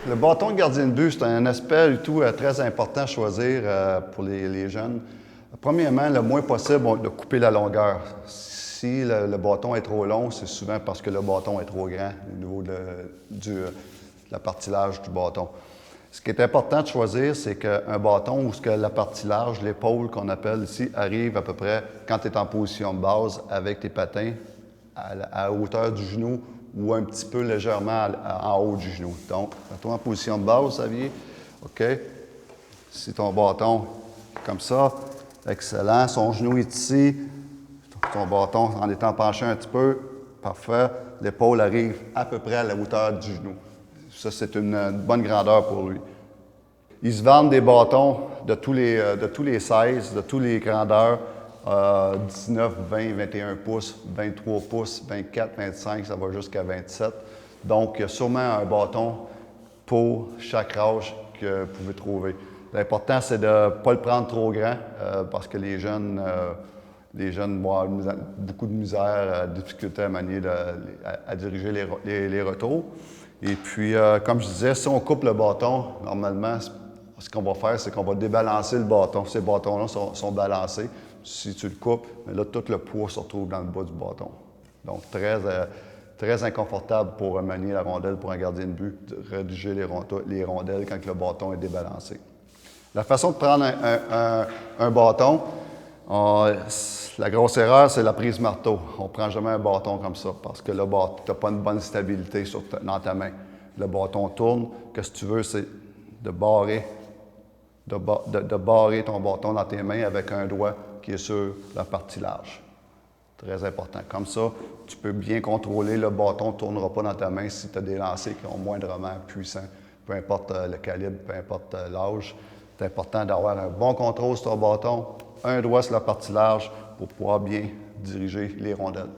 Le bâton de gardien de but, c'est un aspect du tout très important à choisir pour les jeunes. Premièrement, le moins possible de couper la longueur. Si le bâton est trop long, c'est souvent parce que le bâton est trop grand au niveau de la partie large du bâton. Ce qui est important de choisir, c'est qu'un bâton où la partie large, l'épaule qu'on appelle ici, arrive à peu près quand tu es en position de base avec tes patins à hauteur du genou ou un petit peu légèrement en haut du genou. Donc, mets-toi en position de base, Xavier. OK. Si ton bâton est comme ça, excellent. Son genou est ici. Ton bâton, en étant penché un petit peu, parfait. L'épaule arrive à peu près à la hauteur du genou. Ça, c'est une bonne grandeur pour lui. Ils se vendent des bâtons de tous les sizes, de toutes les grandeurs. 19, 20, 21 pouces, 23 pouces, 24, 25, ça va jusqu'à 27. Donc, il y a sûrement un bâton pour chaque âge que vous pouvez trouver. L'important, c'est de ne pas le prendre trop grand parce que les jeunes vont avoir beaucoup de misère, difficulté à manier, à diriger les retours. Et puis, comme je disais, si on coupe le bâton, normalement, ce qu'on va faire, c'est qu'on va débalancer le bâton. Ces bâtons-là sont balancés. Si tu le coupes, mais là, tout le poids se retrouve dans le bas du bâton. Donc, très inconfortable pour manier la rondelle pour un gardien de but, de rédiger les rondelles quand le bâton est débalancé. La façon de prendre un bâton, la grosse erreur, c'est la prise marteau. On ne prend jamais un bâton comme ça parce que là, tu n'as pas une bonne stabilité dans ta main. Le bâton tourne. Qu'est-ce que tu veux, c'est de barrer ton bâton dans tes mains avec un doigt qui est sur la partie large. Très important. Comme ça, tu peux bien contrôler. Le bâton ne tournera pas dans ta main si tu as des lancers qui sont moindrement puissants. Peu importe le calibre, peu importe l'âge. C'est important d'avoir un bon contrôle sur ton bâton, un doigt sur la partie large pour pouvoir bien diriger les rondelles.